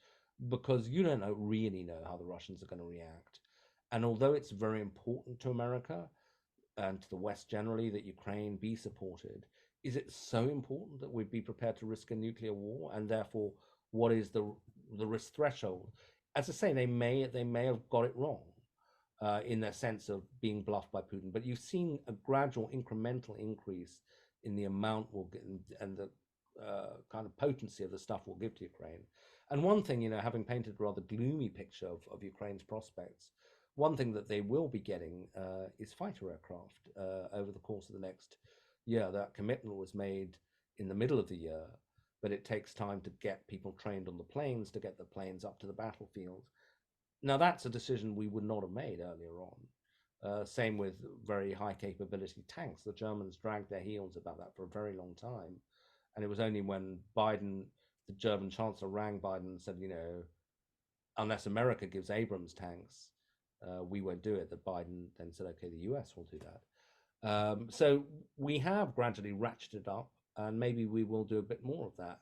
because you don't really know how the Russians are going to react. And although it's very important to America and to the West generally that Ukraine be supported, is it so important that we'd be prepared to risk a nuclear war? And therefore, what is the risk threshold? As I say, they may have got it wrong in the sense of being bluffed by Putin, but you've seen a gradual incremental increase in the amount we'll get and the kind of potency of the stuff we'll give to Ukraine. And one thing, having painted a rather gloomy picture of Ukraine's prospects, one thing that they will be getting is fighter aircraft over the course of the next year. That commitment was made in the middle of the year, but it takes time to get people trained on the planes, to get the planes up to the battlefield. Now, that's a decision we would not have made earlier on. Same with very high capability tanks. The Germans dragged their heels about that for a very long time. And it was only when Biden, the German chancellor, rang Biden and said, unless America gives Abrams tanks, we won't do it, that Biden then said, okay, the US will do that. So we have gradually ratcheted up, and maybe we will do a bit more of that.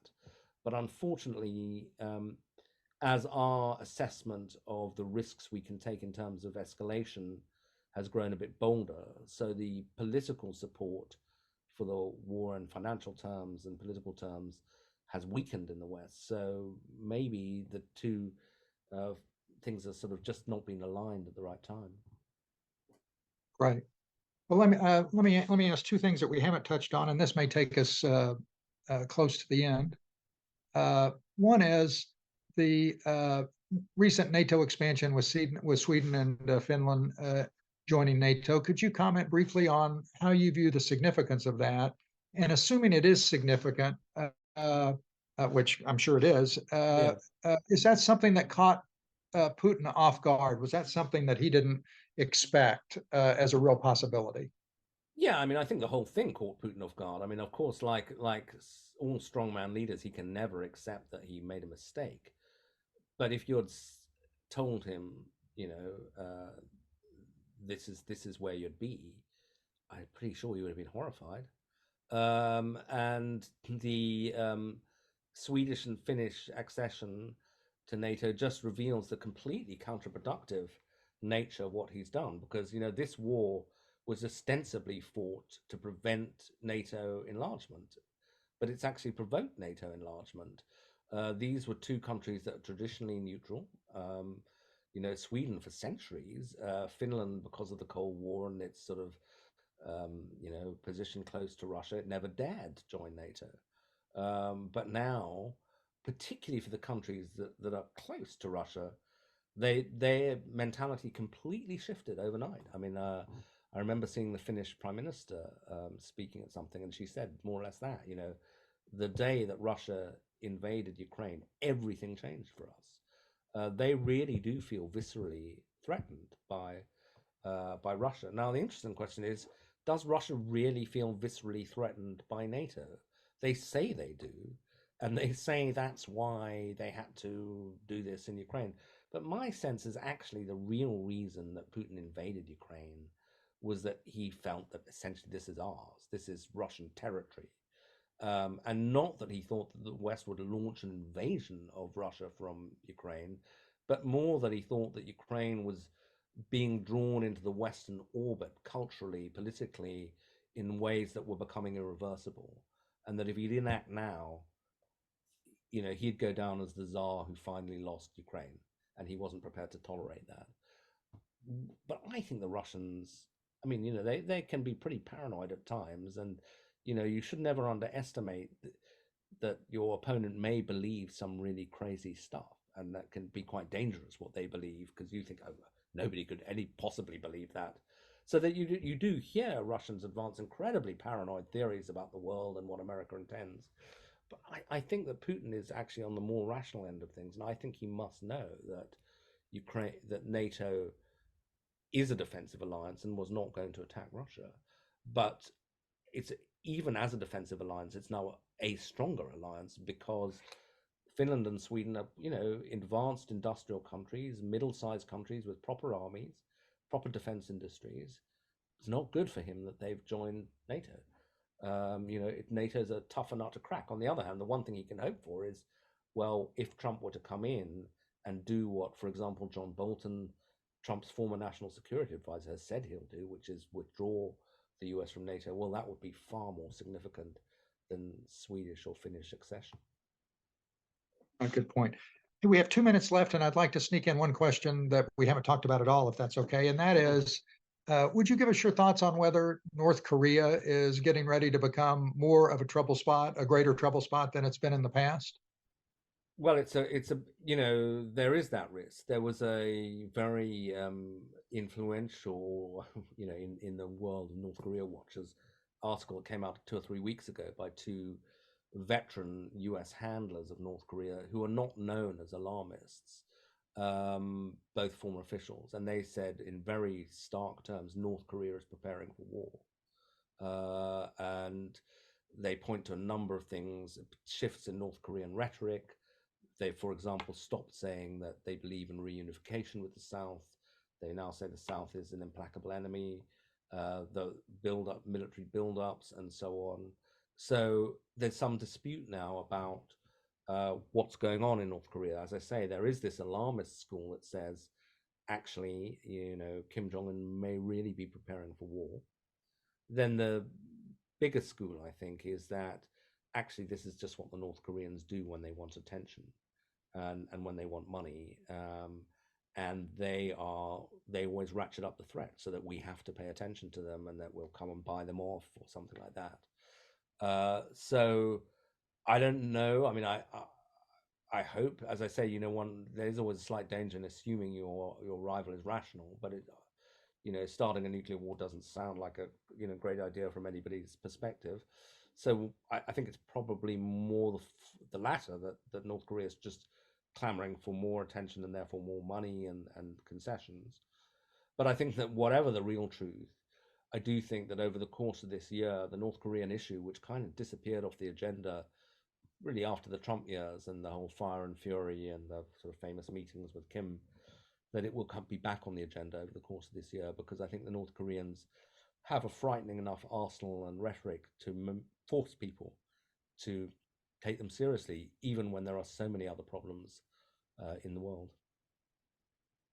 But unfortunately, as our assessment of the risks we can take in terms of escalation has grown a bit bolder, so the political support for the war in financial terms and political terms has weakened in the West. So maybe the two things are sort of just not been aligned at the right time.
Right. Well, let me ask two things that we haven't touched on, and this may take us close to the end. One is the recent NATO expansion with Sweden and Finland joining NATO. Could you comment briefly on how you view the significance of that? And assuming it is significant, which I'm sure it is that something that caught Putin off guard? Was that something that he didn't expect as a real possibility?
Yeah, I mean, I think the whole thing caught Putin off guard. I mean, of course, like all strongman leaders, he can never accept that he made a mistake. But if you'd told him, this is where you'd be, I'm pretty sure he would have been horrified. And the Swedish and Finnish accession to NATO just reveals the completely counterproductive nature of what he's done, because this war was ostensibly fought to prevent NATO enlargement, but it's actually provoked NATO enlargement. These were two countries that are traditionally neutral. Sweden for centuries, Finland because of the Cold War and its sort of position close to Russia, it never dared join NATO. But now, particularly for the countries that are close to Russia, their mentality completely shifted overnight. I mean, I remember seeing the Finnish Prime Minister speaking at something, and she said more or less that, the day that Russia invaded Ukraine, everything changed for us. They really do feel viscerally threatened by Russia. Now, the interesting question is, does Russia really feel viscerally threatened by NATO? They say they do, and they say that's why they had to do this in Ukraine. But my sense is actually the real reason that Putin invaded Ukraine was that he felt that essentially this is ours, this is Russian territory. And not that he thought that the West would launch an invasion of Russia from Ukraine, but more that he thought that Ukraine was being drawn into the Western orbit culturally, politically, in ways that were becoming irreversible. And that if he didn't act now, he'd go down as the Tsar who finally lost Ukraine. and he wasn't prepared to tolerate that. But I think the Russians, I mean, they can be pretty paranoid at times, and you should never underestimate that your opponent may believe some really crazy stuff, and that can be quite dangerous what they believe, because you think, oh, nobody could any possibly believe that. So that you do hear Russians advance incredibly paranoid theories about the world and what America intends. But I think that Putin is actually on the more rational end of things, and I think he must know that that NATO is a defensive alliance and was not going to attack Russia. But it's even as a defensive alliance, it's now a stronger alliance, because Finland and Sweden are, advanced industrial countries, middle-sized countries with proper armies, proper defense industries. It's not good for him that they've joined NATO. NATO's a tougher nut to crack. On the other hand, the one thing he can hope for is, well, if Trump were to come in and do what, for example, John Bolton, Trump's former national security advisor, has said he'll do, which is withdraw the US from NATO, well, that would be far more significant than Swedish or Finnish accession.
A good point. We have 2 minutes left, and I'd like to sneak in one question that we haven't talked about at all, if that's okay. And that is, would you give us your thoughts on whether North Korea is getting ready to become more of a trouble spot, a greater trouble spot than it's been in the past?
Well, it's a there is that risk. There was a very influential, in the world of North Korea watchers article that came out 2 or 3 weeks ago by 2 veteran US handlers of North Korea who are not known as alarmists, both former officials, and they said in very stark terms, North Korea is preparing for war. And they point to a number of things, shifts in North Korean rhetoric. They, for example, stopped saying that they believe in reunification with the South. They now say the South is an implacable enemy, the military build-ups, and so on. So there's some dispute now about what's going on in North Korea. As I say, there is this alarmist school that says, actually, Kim Jong-un may really be preparing for war. Then the bigger school, I think, is that actually this is just what the North Koreans do when they want attention and when they want money. And they always ratchet up the threat so that we have to pay attention to them and that we'll come and buy them off or something like that. So I don't know. I mean, I hope, as I say, there's always a slight danger in assuming your rival is rational, but starting a nuclear war doesn't sound like a great idea from anybody's perspective. So I think it's probably more the latter, that North Korea is just clamoring for more attention and therefore more money and concessions. But I think that whatever the real truth, I do think that over the course of this year, the North Korean issue, which kind of disappeared off the agenda really after the Trump years and the whole fire and fury and the sort of famous meetings with Kim, that it will be back on the agenda over the course of this year, because I think the North Koreans have a frightening enough arsenal and rhetoric to force people to take them seriously, even when there are so many other problems in the world.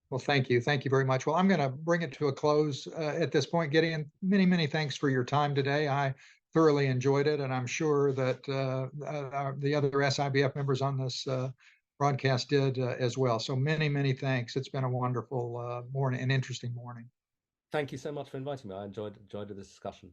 Well, thank you. Thank you very much. Well, I'm going to bring it to a close at this point. Gideon, many, many thanks for your time today. I thoroughly enjoyed it, and I'm sure that the other SIBF members on this broadcast did as well. So many, many thanks. It's been a wonderful morning, an interesting morning.
Thank you so much for inviting me. I enjoyed the discussion.